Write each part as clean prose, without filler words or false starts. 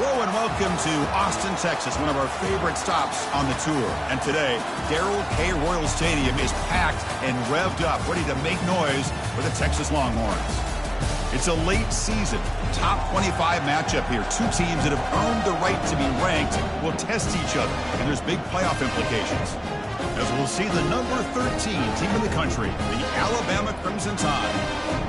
Hello and welcome to Austin, Texas, one of our favorite stops on the tour. And today, Darrell K. Royal Stadium is packed and revved up, ready to make noise with the Texas Longhorns. It's a late season, top 25 matchup here. Two teams that have earned the right to be ranked will test each other, and there's big playoff implications. As we'll see the number 13 team in the country, the Alabama Crimson Tide,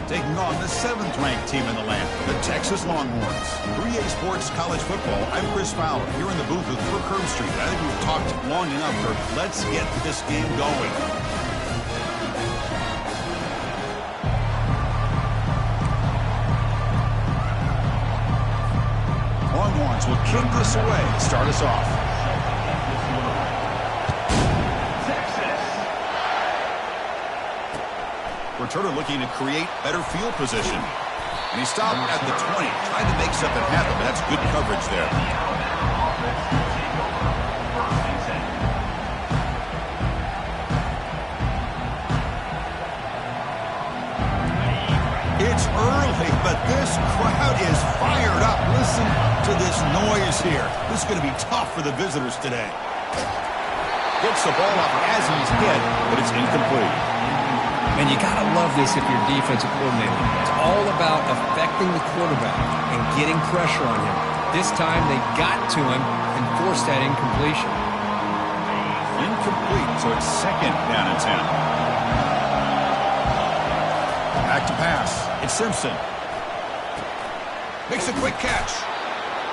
taking on the 7th-ranked team in the land, the Texas Longhorns. 3A Sports College Football, I'm Chris Fowler, here in the booth with Kirk Herbstreit. I think we've talked long enough, Kirk. Let's get this game going. Longhorns will kick this away, start us off. Returner looking to create better field position. And he stopped at the 20, tried to make something happen, but that's good coverage there. It's early, but this crowd is fired up. Listen to this noise here. This is going to be tough for the visitors today. Gets the ball up as he's hit, but it's incomplete. And you got to love this if you're a defensive coordinator. It's all about affecting the quarterback and getting pressure on him. This time they got to him and forced that incompletion. Incomplete, so it's 2nd down and 10. Back to pass. It's Simpson. Makes a quick catch.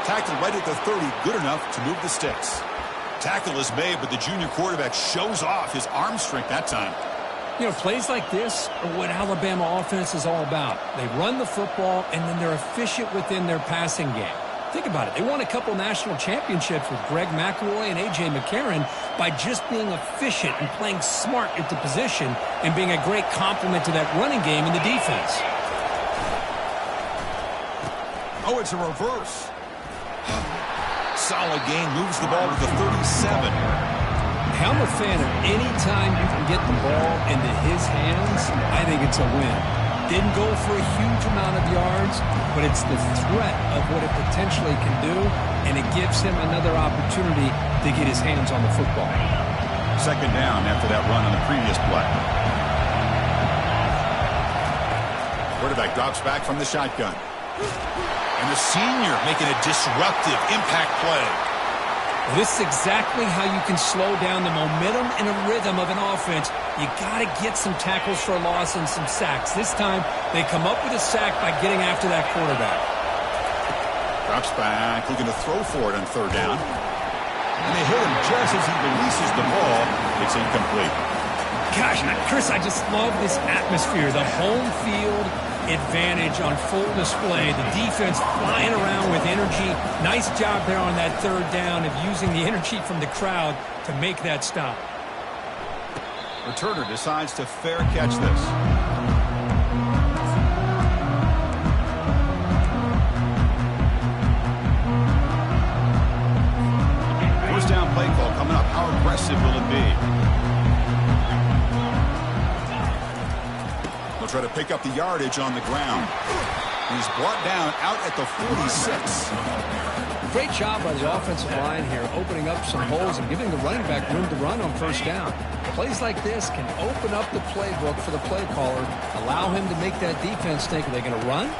Tackled right at the 30, good enough to move the sticks. Tackle is made, but the junior quarterback shows off his arm strength that time. You know, plays like this are what Alabama offense is all about. They run the football, and then they're efficient within their passing game. Think about it. They won a couple national championships with Greg McElroy and A.J. McCarron by just being efficient and playing smart at the position and being a great complement to that running game in the defense. Oh, it's a reverse. Solid gain, moves the ball to the 37. I'm a fan of any time you can get the ball into his hands. I think it's a win. Didn't go for a huge amount of yards, but it's the threat of what it potentially can do, and it gives him another opportunity to get his hands on the football. 2nd down after that run on the previous play. Quarterback drops back from the shotgun. And the senior making a disruptive impact play. Well, this is exactly how you can slow down the momentum and a rhythm of an offense. You got to get some tackles for a loss and some sacks. This time, they come up with a sack by getting after that quarterback. Drops back, looking to throw for it on 3rd down. And they hit him just as he releases the ball. It's incomplete. Gosh, Chris, I just love this atmosphere. The home field advantage on full display. The defense flying around with energy. Nice job there on that 3rd down of using the energy from the crowd to make that stop. Returner decides to fair catch this. First down play call coming up. How aggressive will it be? They'll try to pick up the yardage on the ground. He's brought down out at the 46. Great job by the offensive line here, opening up some holes and giving the running back room to run on 1st down. Plays like this can open up the playbook for the play caller, allow him to make that defense think, are they going to run?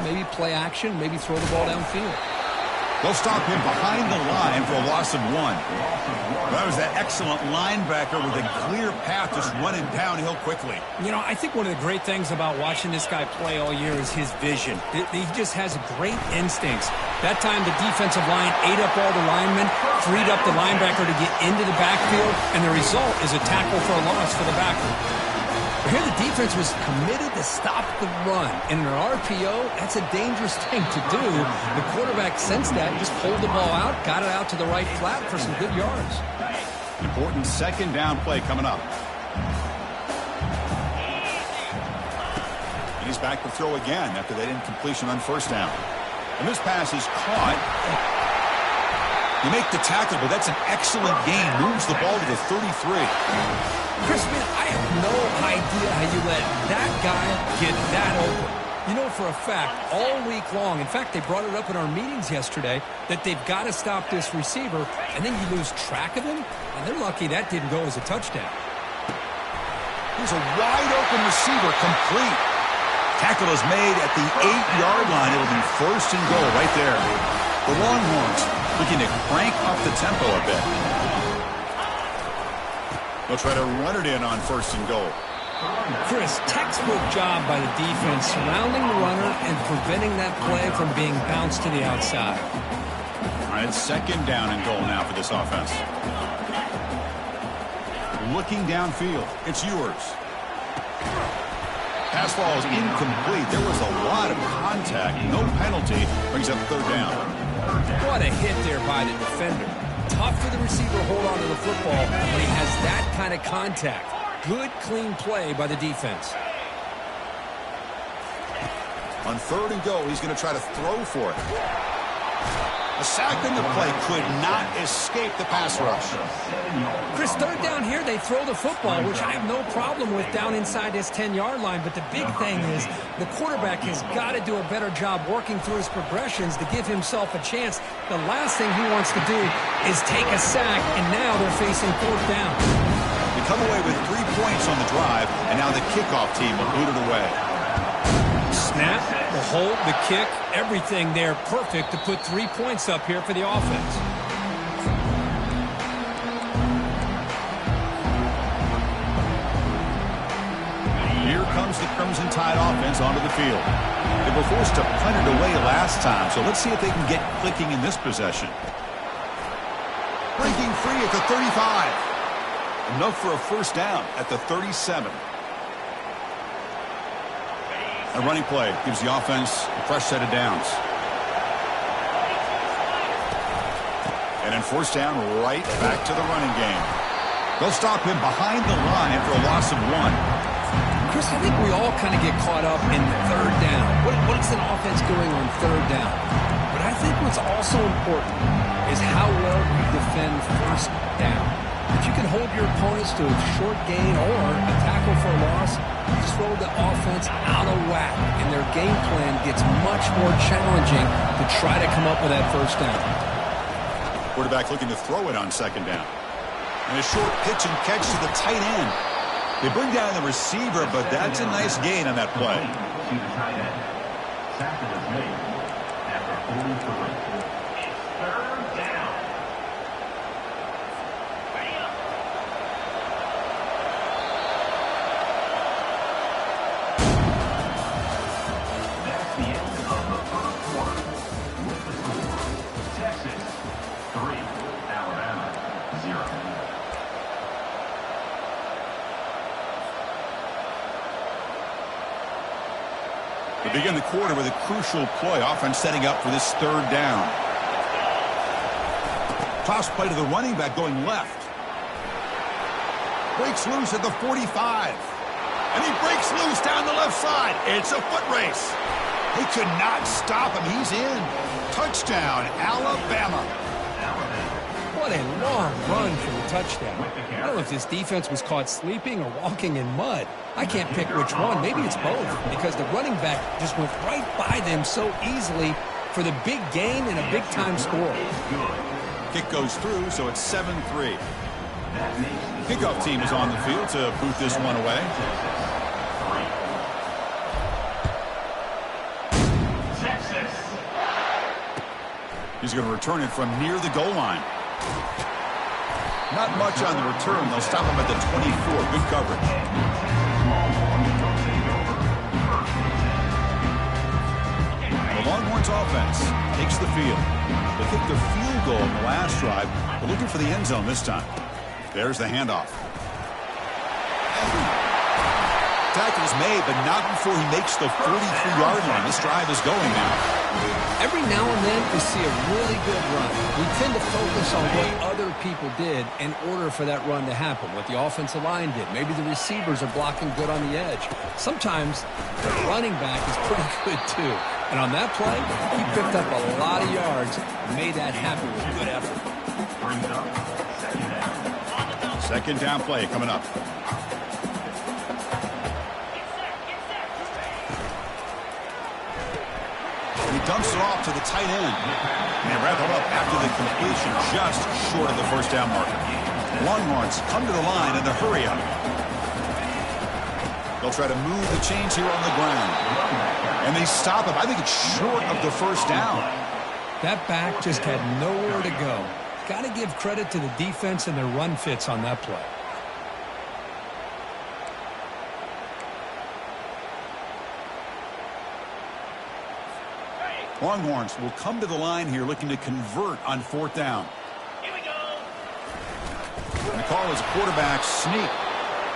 Maybe play action, maybe throw the ball downfield. They'll stop him behind the line for a loss of 1. That was that excellent linebacker with a clear path just running downhill quickly. You know, I think one of the great things about watching this guy play all year is his vision. He just has great instincts. That time the defensive line ate up all the linemen, freed up the linebacker to get into the backfield, and the result is a tackle for a loss for the backer. Here the defense was committed to stop the run. And in an RPO, that's a dangerous thing to do. The quarterback sensed that and just pulled the ball out, got it out to the right flat for some good yards. Important 2nd down play coming up. He's back to throw again after that incompletion on 1st down. And this pass is caught. You make the tackle, but that's an excellent gain. Moves the ball to the 33. Chris, man, I have no idea how you let that guy get that open. You know for a fact, all week long, in fact, they brought it up in our meetings yesterday, that they've got to stop this receiver, and then you lose track of him, and they're lucky that didn't go as a touchdown. Here's a wide-open receiver, complete. Tackle is made at the 8-yard line. It'll be first and goal right there. The Longhorns looking to crank up the tempo a bit. They'll try to run it in on first and goal. Chris, textbook job by the defense surrounding the runner and preventing that play from being bounced to the outside. All right, it's second down and goal now for this offense. Looking downfield, it's yours. Pass ball is incomplete. There was a lot of contact. No penalty. Brings up third down. What a hit there by the defender. Tough for the receiver to hold on to the football when he has that kind of contact. Good, clean play by the defense. On third and goal, he's going to try to throw for it. A sack in the play could not escape the pass rush. Chris, third down here, they throw the football, which I have no problem with down inside this 10-yard line. But the big thing is the quarterback has got to do a better job working through his progressions to give himself a chance. The last thing he wants to do is take a sack, and now they're facing fourth down. They come away with 3 points on the drive, and now the kickoff team will boot it away. Snap, the hold, the kick, everything there perfect to put 3 points up here for the offense. Here comes the Crimson Tide offense onto the field. They were forced to punt it away last time, so let's see if they can get clicking in this possession. Breaking free at the 35. Enough for a first down at the 37. A running play gives the offense a fresh set of downs. And then first down, right back to the running game. They'll stop him behind the line for a loss of 1. Chris, I think we all kind of get caught up in third down. What is an offense doing on third down? But I think what's also important is how well you defend first down. If you can hold your opponents to a short gain or a tackle for a loss, you throw the offense out of whack, and their game plan gets much more challenging to try to come up with that first down. Quarterback looking to throw it on second down. And a short pitch and catch to the tight end. They bring down the receiver, but that's a nice gain on that play. They begin the quarter with a crucial play. Offense setting up for this third down. Toss play to the running back going left. Breaks loose at the 45. And he breaks loose down the left side. It's a foot race. They could not stop him. He's in. Touchdown, Alabama. What a long run for the touchdown. I don't know if this defense was caught sleeping or walking in mud. I can't pick which one. Maybe it's both, because the running back just went right by them so easily for the big gain and a big-time score. Kick goes through, so it's 7-3. Kickoff team is on the field to boot this one away. He's going to return it from near the goal line. Not much on the return. They'll stop him at the 24. Good coverage. The Longhorns offense takes the field. They kicked a field goal in the last drive. They're looking for the end zone this time. There's the handoff. Tackle is made, but not before he makes the 43-yard line. This drive is going now. Every now and then we see a really good run. We tend to focus on what other people did in order for that run to happen, what the offensive line did. Maybe the receivers are blocking good on the edge. Sometimes the running back is pretty good too. And on that play, he picked up a lot of yards and made that happen with good effort. Second down play coming up. He dumps it off to the tight end. And they wrap it up after the completion, just short of the first down marker. Longhorns come to the line in a hurry up. They'll try to move the chains here on the ground. And they stop him. I think it's short of the first down. That back just had nowhere to go. Got to give credit to the defense and their run fits on that play. Longhorns will come to the line here looking to convert on fourth down. Here we go. And the call is a quarterback sneak.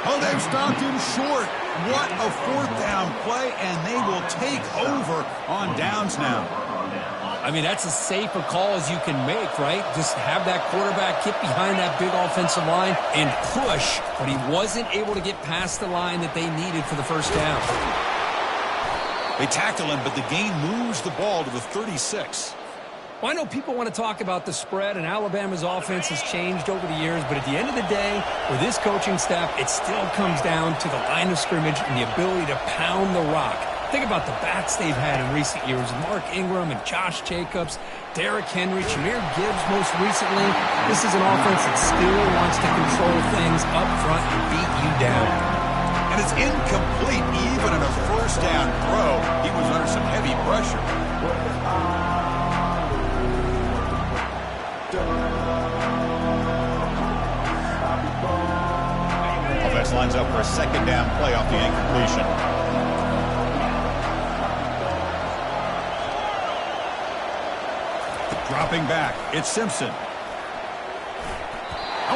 Oh, they've stopped him short. What a fourth down play, and they will take over on downs now. I mean, that's as safe a call as you can make, right? Just have that quarterback get behind that big offensive line and push, but he wasn't able to get past the line that they needed for the first down. They tackle him, but the gain moves the ball to the 36. Well, I know people want to talk about the spread, and Alabama's offense has changed over the years, but at the end of the day, with this coaching staff, it still comes down to the line of scrimmage and the ability to pound the rock. Think about the bats they've had in recent years. Mark Ingram and Josh Jacobs, Derrick Henry, Jahmyr Gibbs most recently. This is an offense that still wants to control things up front and beat you down. And it's incomplete even on a first down throw. He was under some heavy pressure. Offense lines up for a second down play off the incompletion. Dropping back, it's Simpson. Oh,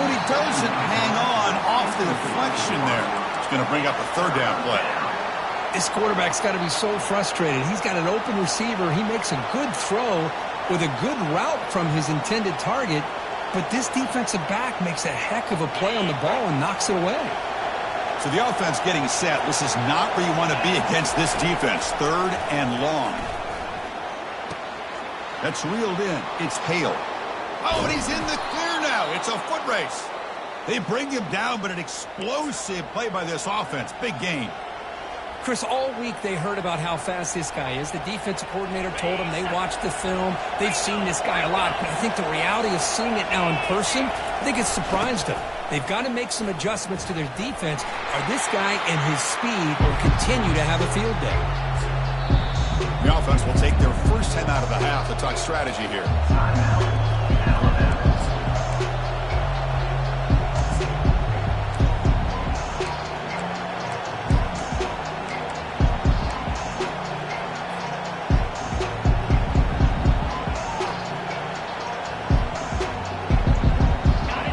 and he doesn't hang on off the deflection there. It's going to bring up a third down play. This quarterback's got to be so frustrated. He's got an open receiver. He makes a good throw with a good route from his intended target, but this defensive back makes a heck of a play on the ball and knocks it away. So the offense getting set. This is not where you want to be against this defense. Third and long. That's reeled in. It's Hale. Oh, and he's in the clear now. It's a foot race. They bring him down, but an explosive play by this offense. Big gain. Chris, all week they heard about how fast this guy is. The defensive coordinator told them they watched the film. They've seen this guy a lot, but I think the reality of seeing it now in person, I think it's surprised them. They've got to make some adjustments to their defense, or this guy and his speed will continue to have a field day. The offense will take their first 10 out of the half to talk strategy here.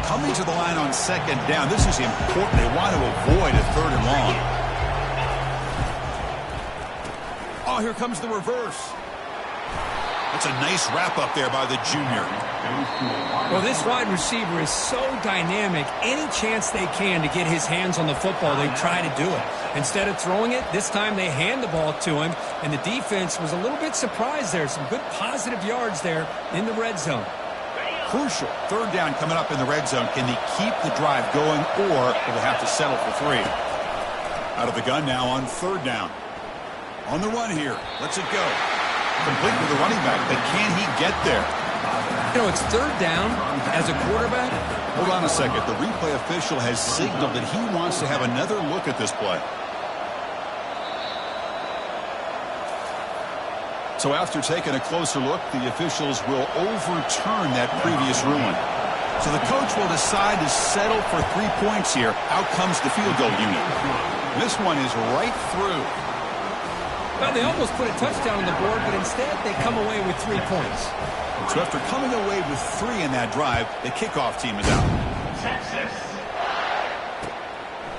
Coming to the line on second down. This is important. They want to avoid a third and long. Oh, here comes the reverse. That's a nice wrap-up there by the junior. Well, this wide receiver is so dynamic. Any chance they can to get his hands on the football, they try to do it. Instead of throwing it, this time they hand the ball to him, and the defense was a little bit surprised there. Some good positive yards there in the red zone. Crucial. Third down coming up in the red zone. Can they keep the drive going, or will they have to settle for three? Out of the gun now on third down. On the run here. Lets it go. Complete with the running back, but can he get there? You know, it's third down as a quarterback. Hold on a second. The replay official has signaled that he wants to have another look at this play. So after taking a closer look, the officials will overturn that previous ruling. So the coach will decide to settle for 3 points here. Out comes the field goal unit. This one is right through. Well, they almost put a touchdown on the board, but instead they come away with 3 points. So after coming away with 3 in that drive, the kickoff team is out.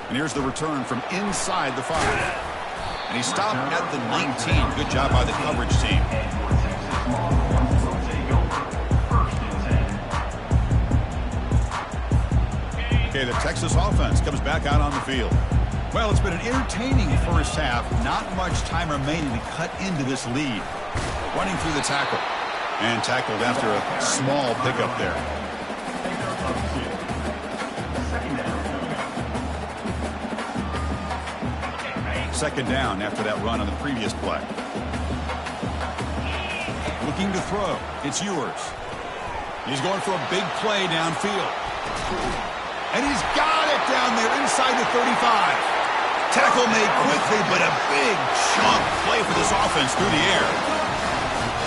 And here's the return from inside the 5. And he stopped at the 19. Good job by the coverage team. Okay, the Texas offense comes back out on the field. Well, it's been an entertaining first half. Not much time remaining to cut into this lead. Running through the tackle. And tackled after a small pickup there. Second down after that run on the previous play. Looking to throw. It's yours. He's going for a big play downfield. And he's got it down there inside the 35. Tackle made quickly, but a big chunk play for this offense through the air.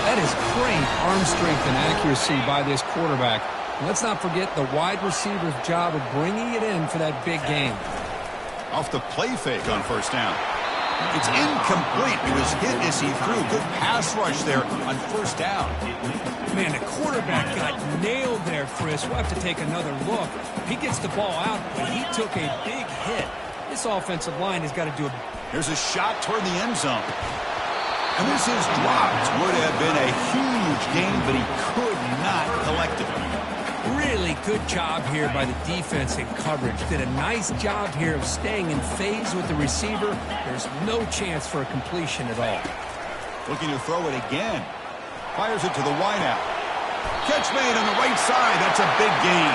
That is great arm strength and accuracy by this quarterback. Let's not forget the wide receiver's job of bringing it in for that big game. Off the play fake on first down. It's incomplete. He was hit as he threw. Good pass rush there on first down. Man, the quarterback got nailed there, Chris. We'll have to take another look. He gets the ball out, but he took a big hit. This offensive line has got to do a... Here's a shot toward the end zone. And this is dropped. Would have been a huge gain, but he could not collect it. Really good job here by the defense in coverage. Did a nice job here of staying in phase with the receiver. There's no chance for a completion at all. Looking to throw it again. Fires it to the wideout. Catch made on the right side. That's a big gain.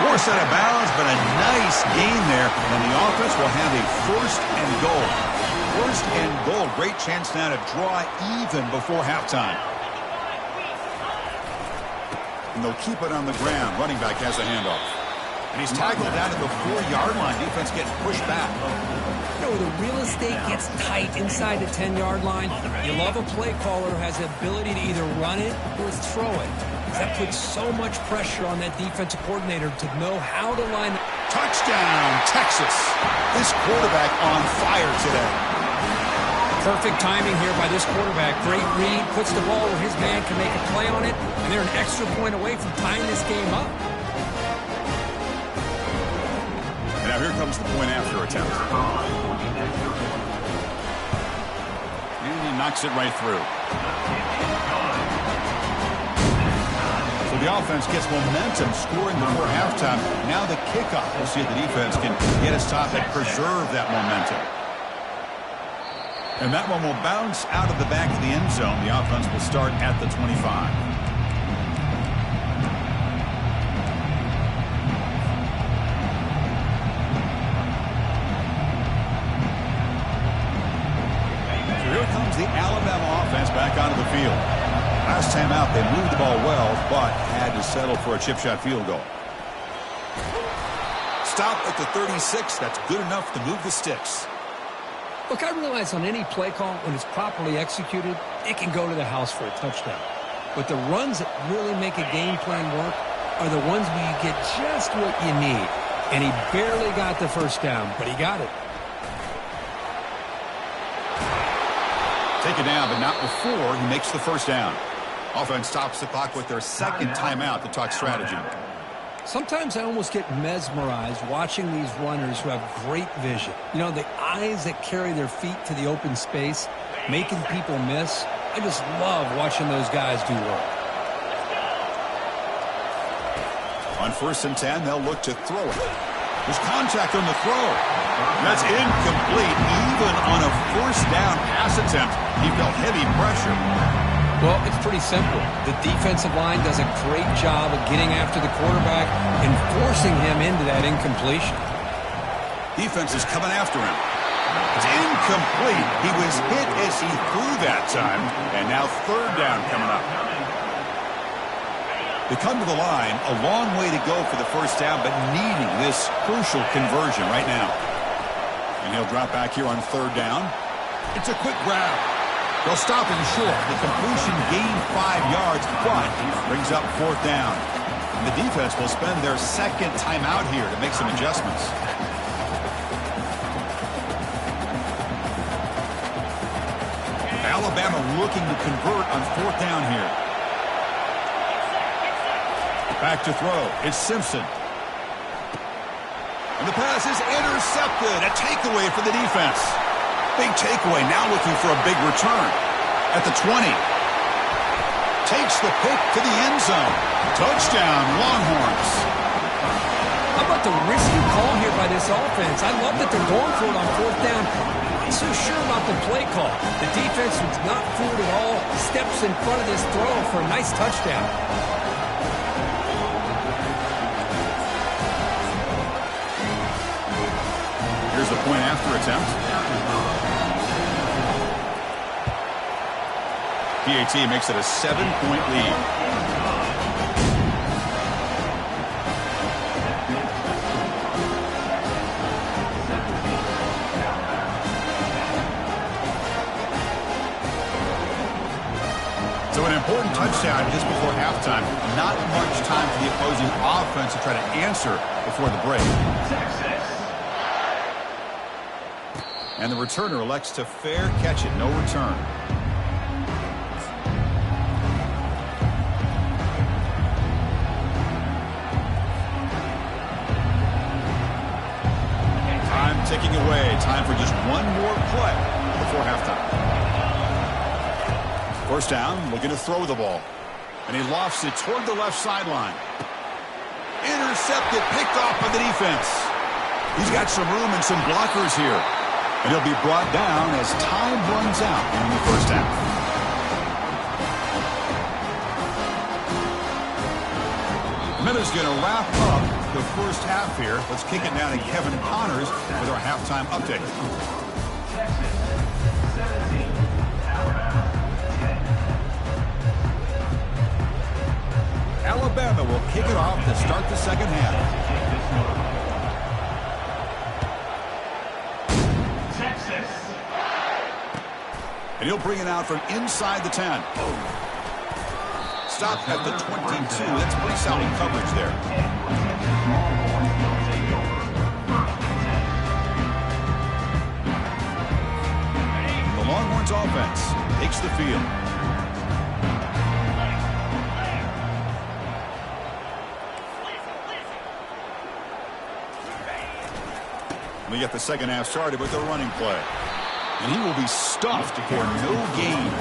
Forced out of bounds, but a nice gain there. And the offense will have a first and goal. First and goal. Great chance now to draw even before halftime. And they'll keep it on the ground. Running back has a handoff. And he's tackled down at the 4-yard line. Defense getting pushed back. You know, the real estate gets tight inside the 10-yard line. You love a play caller who has the ability to either run it or throw it. That puts so much pressure on that defensive coordinator to know how to line up. Touchdown, Texas. This quarterback on fire today. Perfect timing here by this quarterback. Great read, puts the ball where his man can make a play on it, and they're an extra point away from tying this game up. And now here comes the point after attempt. And he knocks it right through. So the offense gets momentum, scoring before halftime. Now the kickoff. We'll see if the defense can get a stop and preserve that momentum. And that one will bounce out of the back of the end zone. The offense will start at the 25. So here comes the Alabama offense back onto the field. Last time out, they moved the ball well, but had to settle for a chip shot field goal. Stop at the 36. That's good enough to move the sticks. Look, I realize on any play call, when it's properly executed, it can go to the house for a touchdown. But the runs that really make a game plan work are the ones where you get just what you need. And he barely got the first down, but he got it. Take it down, but not before he makes the first down. Offense stops the clock with their second timeout to talk strategy. Sometimes I almost get mesmerized watching these runners who have great vision. You know, the eyes that carry their feet to the open space, making people miss. I just love watching those guys do work. On 1st and 10, they'll look to throw it. There's contact on the throw. That's incomplete. Even on a first down pass attempt, he felt heavy pressure. Well, it's pretty simple. The defensive line does a great job of getting after the quarterback and forcing him into that incompletion. Defense is coming after him. It's incomplete. He was hit as he threw that time. And now 3rd down coming up. They come to the line, a long way to go for the first down, but needing this crucial conversion right now. And he'll drop back here on 3rd down. It's a quick grab. They'll stop him short. The completion gained 5 yards, but brings up 4th down. And the defense will spend their second timeout here to make some adjustments. Alabama looking to convert on 4th down here. Back to throw. It's Simpson. And the pass is intercepted. A takeaway for the defense. Big takeaway, now looking for a big return. At the 20. Takes the pick to the end zone. Touchdown, Longhorns. How about the risky call here by this offense? I love that they're going for it on 4th down. I'm not so sure about the play call. The defense was not fooled at all. Steps in front of this throw for a nice touchdown. Here's the point after attempt. PAT makes it a 7-point lead. So an important touchdown just before halftime. Not much time for the opposing offense to try to answer before the break. And the returner elects to fair catch it. No return. Time ticking away. Time for just one more play before halftime. First down, looking to throw the ball. And he lofts it toward the left sideline. Intercepted, picked off by the defense. He's got some room and some blockers here. And he'll be brought down as time runs out in the first half. Minutes going to wrap up the first half here. Let's kick it down to Kevin Connors with our halftime update. Alabama will kick it off to start the second half. Texas. And he'll bring it out from inside the 10. Stop at the 22. That's pretty solid coverage there. The Longhorns offense takes the field. We get the second half started with a running play. And he will be stuffed for no gain.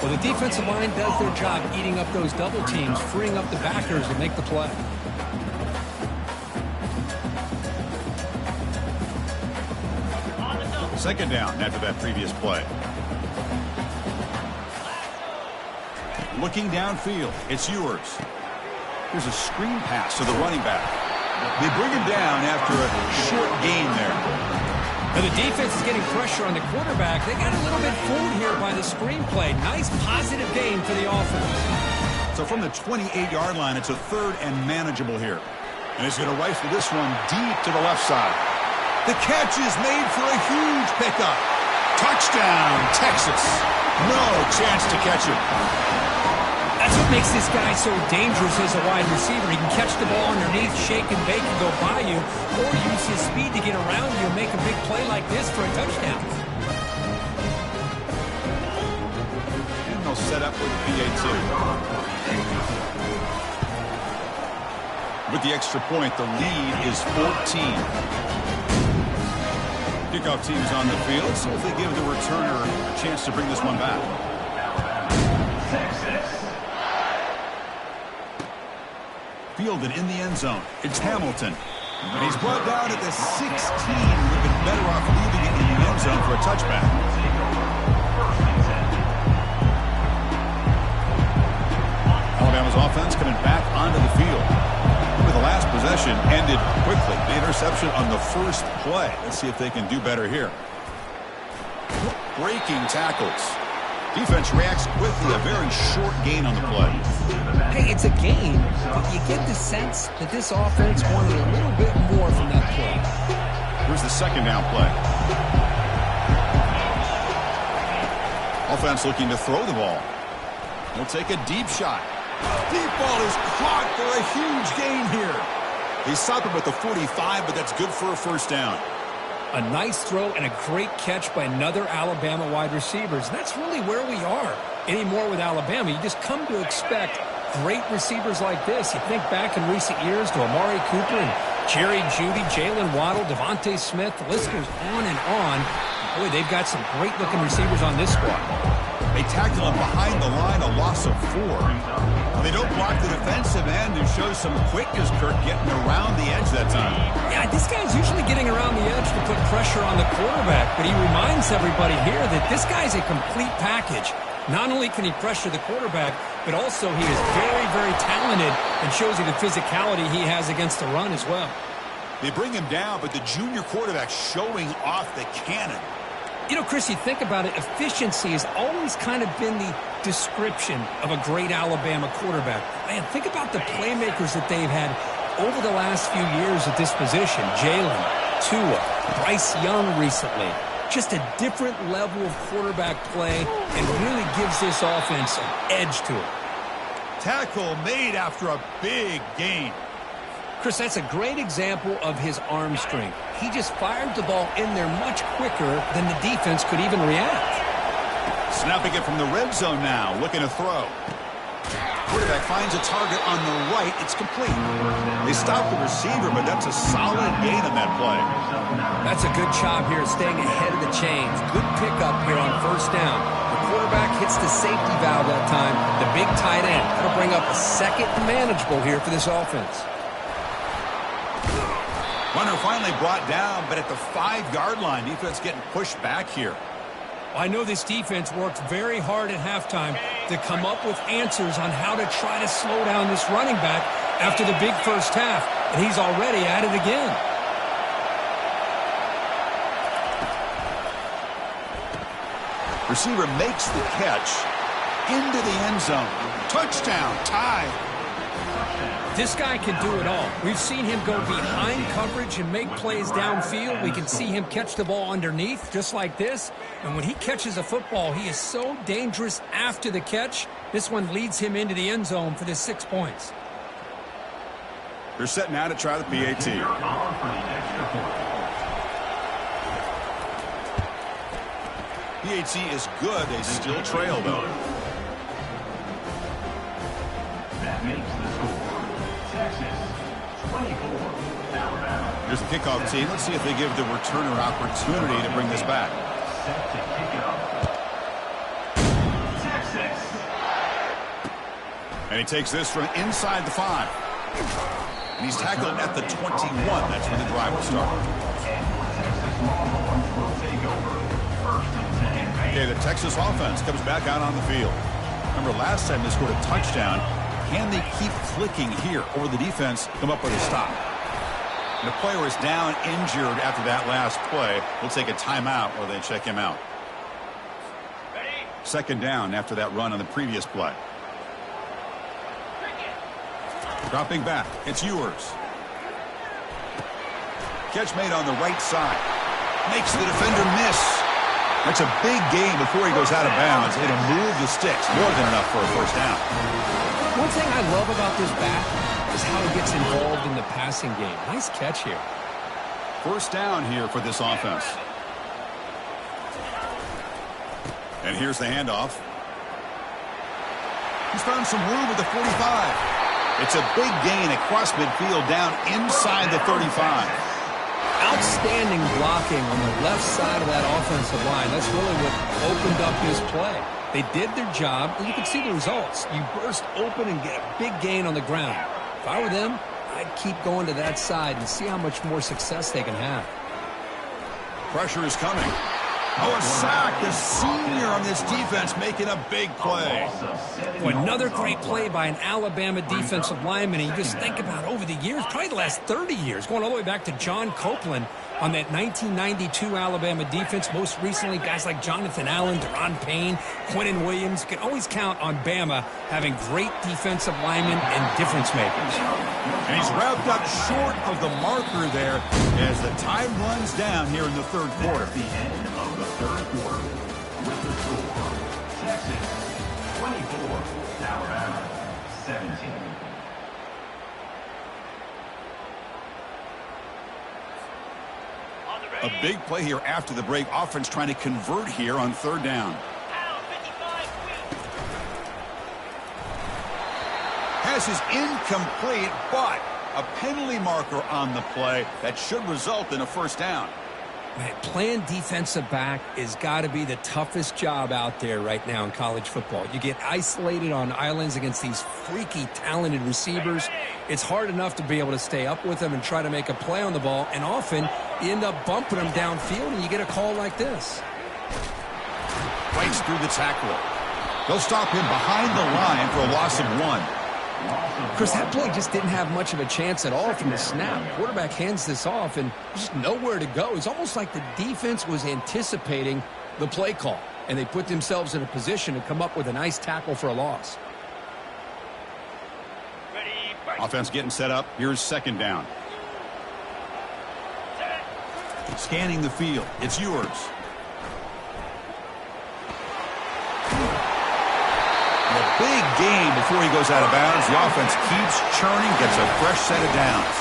Well, the defensive line does their job eating up those double teams, freeing up the backers to make the play. Second down after that previous play. Looking downfield, it's yours. Here's a screen pass to the running back. They bring him down after a short gain there. Now the defense is getting pressure on the quarterback. They got a little bit fooled here by the screenplay. Nice positive gain for the offense. So from the 28-yard line, it's a third and manageable here. And he's going to rifle this one deep to the left side. The catch is made for a huge pickup. Touchdown, Texas. No chance to catch it. That's what makes this guy so dangerous as a wide receiver. He can catch the ball underneath, shake and bake and go by you, or use his speed to get around you and make a big play like this for a touchdown. And they'll set up with PAT. With the extra point, the lead is 14. Kickoff team's on the field, so if they give the returner a chance to bring this one back. Fielded in the end zone. It's Hamilton. And he's brought down at the 16. Would have been better off leaving it in the end zone for a touchback. Alabama's offense coming back onto the field. With the last possession ended quickly. The interception on the first play. Let's see if they can do better here. Breaking tackles. Defense reacts quickly. A very short gain on the play. Hey, it's a game, but you get the sense that this offense wanted a little bit more from that play. Here's the second down play. Offense looking to throw the ball. He'll take a deep shot. Deep ball is caught for a huge gain here. He stopped him at the 45, but that's good for a first down. A nice throw and a great catch by another Alabama wide receiver. That's really where we are. Anymore with Alabama, you just come to expect great receivers like this. You think back in recent years to Amari Cooper and Jerry Jeudy, Jalen Waddle, Devontae Smith. The list goes on and on. Boy, they've got some great-looking receivers on this squad. They tackled him behind the line, a loss of 4. They don't block the defensive end and show some quickness, Kirk, getting around the edge that time. Yeah, this guy's usually getting around the edge to put pressure on the quarterback, but he reminds everybody here that this guy's a complete package. Not only can he pressure the quarterback, but also he is very, very talented and shows you the physicality he has against the run as well. They bring him down, but the junior quarterback showing off the cannon. You know, Chris, you think about it, efficiency has always kind of been the description of a great Alabama quarterback. Man, think about the playmakers that they've had over the last few years at this position. Jalen, Tua, Bryce Young recently. Just a different level of quarterback play and really gives this offense an edge to it. Tackle made after a big gain. Chris, that's a great example of his arm strength. He just fired the ball in there much quicker than the defense could even react. Snapping it from the red zone now, looking to throw. Quarterback finds a target on the right. It's complete. They stop the receiver, but that's a solid gain on that play. That's a good job here, staying ahead of the chains. Good pickup here on first down. The quarterback hits the safety valve that time. The big tight end. That'll bring up a second manageable here for this offense. Runner finally brought down, but at the 5-yard line, defense getting pushed back here. I know this defense worked very hard at halftime to come up with answers on how to try to slow down this running back after the big first half, and he's already at it again. Receiver makes the catch into the end zone. Touchdown, tie. This guy can do it all. We've seen him go behind coverage and make plays downfield. We can see him catch the ball underneath just like this. And when he catches a football, he is so dangerous after the catch. This one leads him into the end zone for the 6 points. They're setting out to try the PAT. PAT is good. They still trail, though. That makes the score. Texas 24, Alabama. Here's the kickoff team. Let's see if they give the returner opportunity to bring this back. Set to kick it off. Texas. And he takes this from inside the 5. And he's tackled at the 21. That's where the drive will start. Okay, the Texas offense comes back out on the field. Remember, last time they scored a touchdown. Can they keep clicking here, or will the defense come up with a stop? And the player is down injured after that last play. We'll take a timeout while they check him out. Second down after that run on the previous play. Dropping back. It's Ewers. Catch made on the right side. Makes the defender miss. That's a big gain before he goes out of bounds. It'll move the sticks. More than enough for a first down. One thing I love about this back is how he gets involved in the passing game. Nice catch here. First down here for this offense. And here's the handoff. He's found some room at the 45. It's a big gain across midfield down inside the 35. Outstanding blocking on the left side of that offensive line. That's really what opened up his play. They did their job, and you can see the results. You burst open and get a big gain on the ground. If I were them, I'd keep going to that side and see how much more success they can have. Pressure is coming. Oh, a sack. The senior on this defense making a big play. Well, another great play by an Alabama defensive lineman. And you just think about over the years, probably the last 30 years, going all the way back to John Copeland on that 1992 Alabama defense. Most recently, guys like Jonathan Allen, Deron Payne, Quentin Williams. You can always count on Bama having great defensive linemen and difference makers. And he's wrapped up short of the marker there as the time runs down here in the third quarter. The end of the third quarter with the score. Texas 24, Alabama 17. A big play here after the break. Offense trying to convert here on third down. Pass is incomplete, but a penalty marker on the play that should result in a first down. Man, playing defensive back has got to be the toughest job out there right now in college football. You get isolated on islands against these freaky, talented receivers. It's hard enough to be able to stay up with them and try to make a play on the ball, and often you end up bumping them downfield, and you get a call like this. Fights through the tackle. They'll stop him behind the line for a loss of 1. Chris, that play just didn't have much of a chance at all from the snap. Quarterback hands this off and just nowhere to go. It's almost like the defense was anticipating the play call, and they put themselves in a position to come up with a nice tackle for a loss. Offense getting set up. Here's second down. Scanning the field. It's yours. A big gain before he goes out of bounds. The offense keeps churning, gets a fresh set of downs.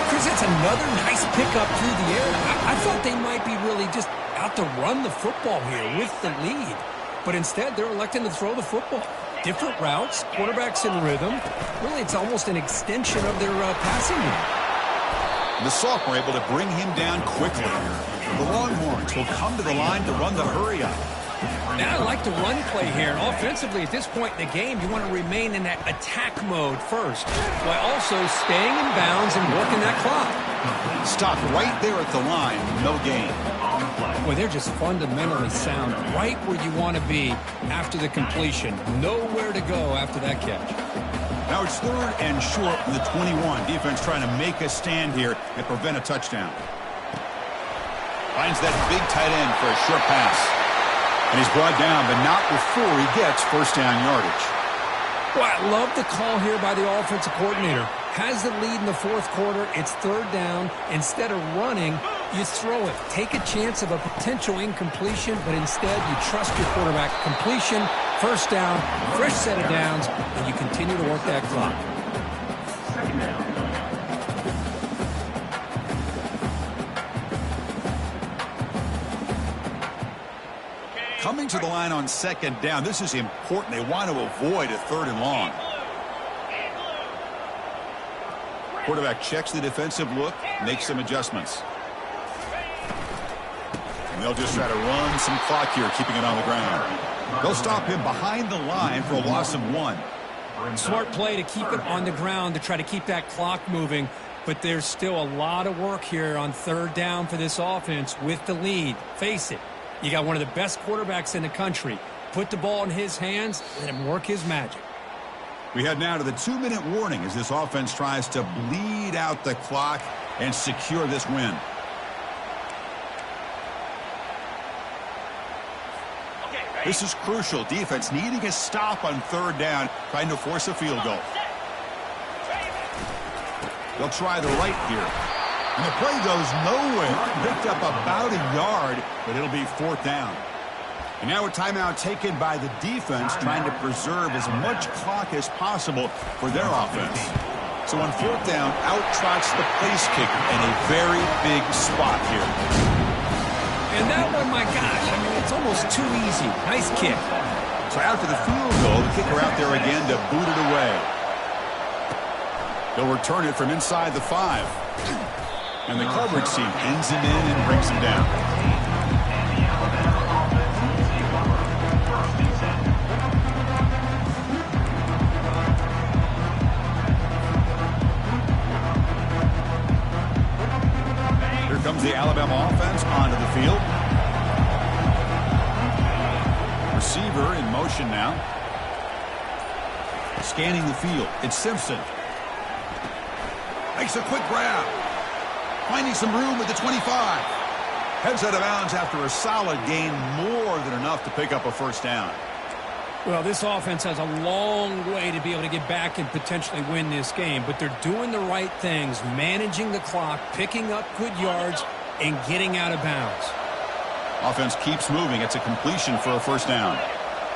Chris, it's another nice pickup through the air. I thought they might be really just out to run the football here with the lead. But instead, they're electing to throw the football. Different routes, quarterbacks in rhythm. Really, it's almost an extension of their passing game. The sophomore able to bring him down quickly. The Longhorns will come to the line to run the hurry-up. Now I like the run play here. And offensively, at this point in the game, you want to remain in that attack mode first, while also staying in bounds and working that clock. Stop right there at the line. No gain. Boy, they're just fundamentally sound right where you want to be after the completion. Nowhere to go after that catch. Now it's third and short from the 21. Defense trying to make a stand here and prevent a touchdown. Finds that big tight end for a short pass. And he's brought down, but not before he gets first down yardage. Well, I love the call here by the offensive coordinator. Has the lead in the fourth quarter. It's third down. Instead of running, you throw it. Take a chance of a potential incompletion, but instead you trust your quarterback. Completion, first down, fresh set of downs, and you continue to work that clock. Second down. Coming to the line on second down. This is important. They want to avoid a third and long. Quarterback checks the defensive look, makes some adjustments. And they'll just try to run some clock here, keeping it on the ground. They'll stop him behind the line for a loss of 1. Smart play to keep it on the ground to try to keep that clock moving. But there's still a lot of work here on third down for this offense with the lead. Face it. You got one of the best quarterbacks in the country. Put the ball in his hands, let him work his magic. We head now to the 2-minute warning as this offense tries to bleed out the clock and secure this win. This is crucial. Defense needing a stop on third down, trying to force a field goal. They'll try the right here. And the play goes nowhere. Picked up about a yard, but it'll be fourth down. And now a timeout taken by the defense, trying to preserve as much clock as possible for their offense. So on fourth down, out trots the place kicker in a very big spot here. And that one, my gosh, I mean, it's almost too easy. Nice kick. So after the field goal, the kicker out there again to boot it away. They'll return it from inside the 5. And the coverage team pins him in and brings him down. Here comes the Alabama offense onto the field. Receiver in motion now. Scanning the field. It's Simpson. Makes a quick grab. Finding some room at the 25. Heads out of bounds after a solid gain, more than enough to pick up a first down. Well, this offense has a long way to be able to get back and potentially win this game, but they're doing the right things, managing the clock, picking up good yards, and getting out of bounds. Offense keeps moving. It's a completion for a first down.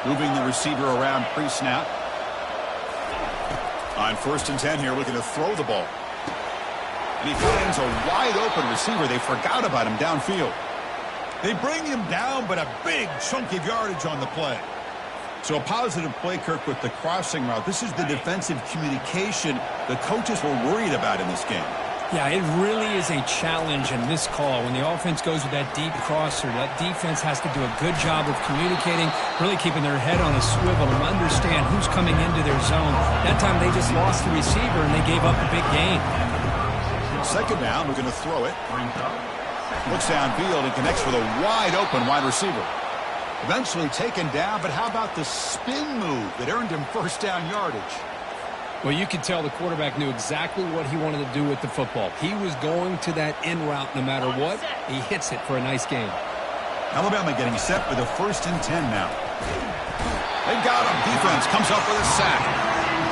Moving the receiver around pre-snap. On 1st and 10 here, looking to throw the ball. And he finds a wide-open receiver. They forgot about him downfield. They bring him down, but a big chunk of yardage on the play. So a positive play, Kirk, with the crossing route. This is the defensive communication the coaches were worried about in this game. Yeah, it really is a challenge in this call. When the offense goes with that deep crosser, that defense has to do a good job of communicating, really keeping their head on a swivel and understand who's coming into their zone. That time they just lost the receiver and they gave up a big gain. Second down, we're going to throw it. Looks downfield and connects with a wide-open wide receiver. Eventually taken down, but how about the spin move that earned him first down yardage? Well, you could tell the quarterback knew exactly what he wanted to do with the football. He was going to that in route no matter what. He hits it for a nice gain. Alabama getting set for the 1st and 10 now. They got him. Defense comes up with a sack.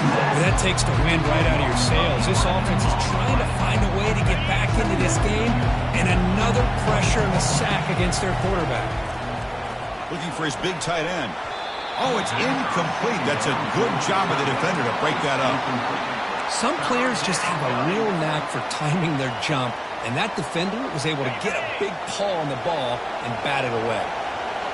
Well, that takes the wind right out of your sails. This offense is trying to find a way to get back into this game, and another pressure and a sack against their quarterback. Looking for his big tight end. Oh, it's incomplete. That's a good job of the defender to break that up. Some players just have a real knack for timing their jump, and that defender was able to get a big paw on the ball and bat it away.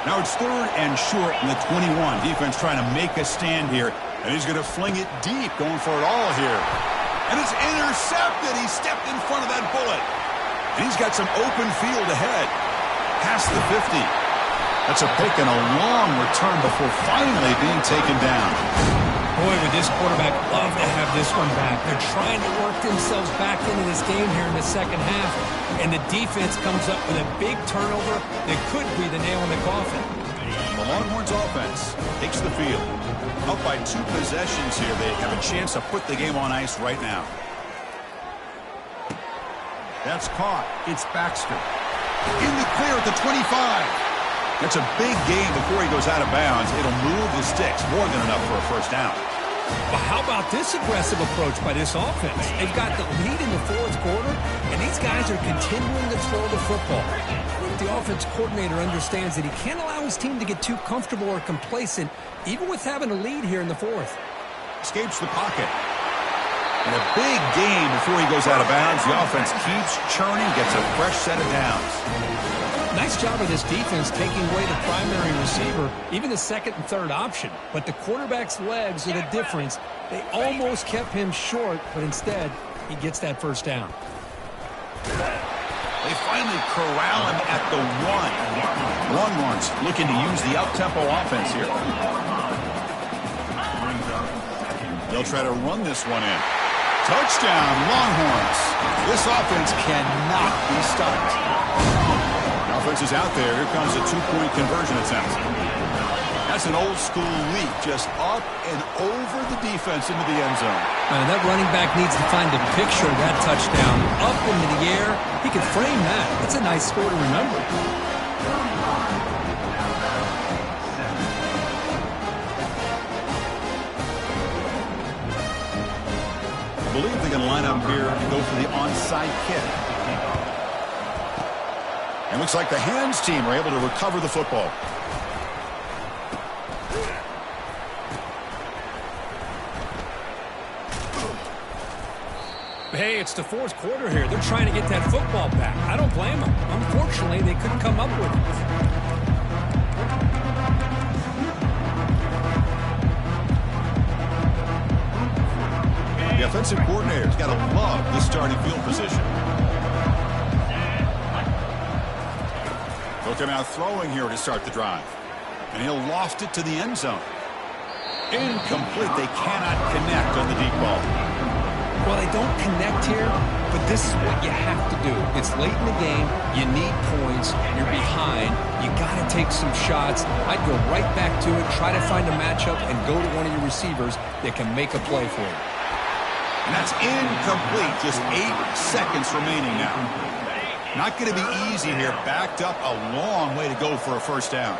Now it's 3rd and short in the 21. Defense trying to make a stand here, and he's going to fling it deep, going for it all here. And it's intercepted. He stepped in front of that bullet. And he's got some open field ahead. Past the 50. That's a pick and a long return before finally being taken down. Boy, would this quarterback love to have this one back. They're trying to work themselves back into this game here in the second half. And the defense comes up with a big turnover that could be the nail in the coffin. The Longhorns offense takes the field. Up by 2 possessions here. They have a chance to put the game on ice right now. That's caught. It's Baxter. In the clear at the 25. That's a big gain before he goes out of bounds. It'll move the sticks more than enough for a first down. Well, how about this aggressive approach by this offense? They've got the lead in the 4th quarter, and these guys are continuing to throw the football. I think the offense coordinator understands that he can't allow his team to get too comfortable or complacent, even with having a lead here in the 4th. Escapes the pocket. And a big gain before he goes out of bounds. The offense keeps churning, gets a fresh set of downs. Nice job of this defense taking away the primary receiver, even the 2nd and 3rd option. But the quarterback's legs are the difference. They almost kept him short, but instead, he gets that first down. They finally corral him at the 1. Longhorns looking to use the up-tempo offense here. They'll try to run this one in. Touchdown, Longhorns. This offense cannot be stopped. Offense is out there. Here comes a 2-point conversion attempt. That's an old-school leap, just up and over the defense into the end zone. That running back needs to find the picture of that touchdown. Up into the air. He can frame that. That's a nice score to remember. I believe they're going to line up here and go for the onside kick. And looks like the hands team are able to recover the football. Hey, it's the 4th quarter here. They're trying to get that football back. I don't blame them. Unfortunately, they couldn't come up with it. The offensive coordinator's got to love this starting field position. They'll come out throwing here to start the drive. And he'll loft it to the end zone. Incomplete. They cannot connect on the deep ball. Well, they don't connect here, but this is what you have to do. It's late in the game. You need points. You're behind. You got to take some shots. I'd go right back to it, try to find a matchup, and go to one of your receivers that can make a play for you. And that's incomplete. Just 8 seconds remaining now. Not going to be easy here. Backed up a long way to go for a first down.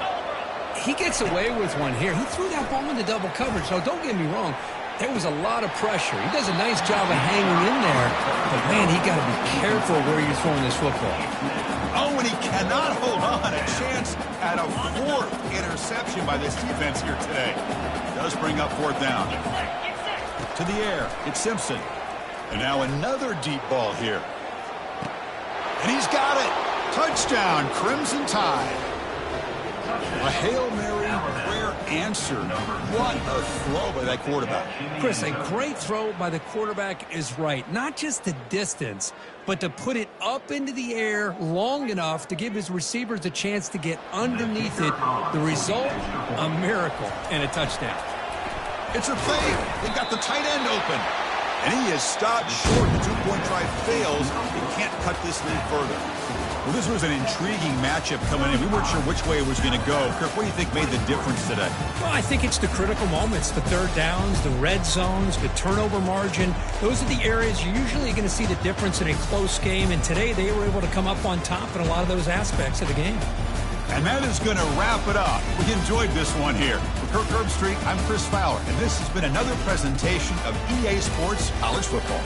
He gets away with one here. He threw that ball into double coverage, so don't get me wrong. There was a lot of pressure. He does a nice job of hanging in there. But, man, he got to be careful where you're throwing this football. Oh, and he cannot hold on. A chance at a 4th interception by this defense here today. Does bring up 4th down. To the air. It's Simpson. And now another deep ball here. And he's got it. Touchdown, Crimson Tide. A Hail Mary prayer answered. What a throw by that quarterback. Chris, a great throw by the quarterback is right. Not just the distance, but to put it up into the air long enough to give his receivers a chance to get underneath it. The result, a miracle and a touchdown. It's a fake. They got the tight end open. And he is stopped short. The two-point try fails. He can't cut this lead further. Well, this was an intriguing matchup coming in. We weren't sure which way it was going to go. Kirk, what do you think made the difference today? Well, I think it's the critical moments, the third downs, the red zones, the turnover margin. Those are the areas you're usually going to see the difference in a close game. And today they were able to come up on top in a lot of those aspects of the game. And that is going to wrap it up. We enjoyed this one here. For Kirk Herbstreit, I'm Chris Fowler, and this has been another presentation of EA Sports College Football.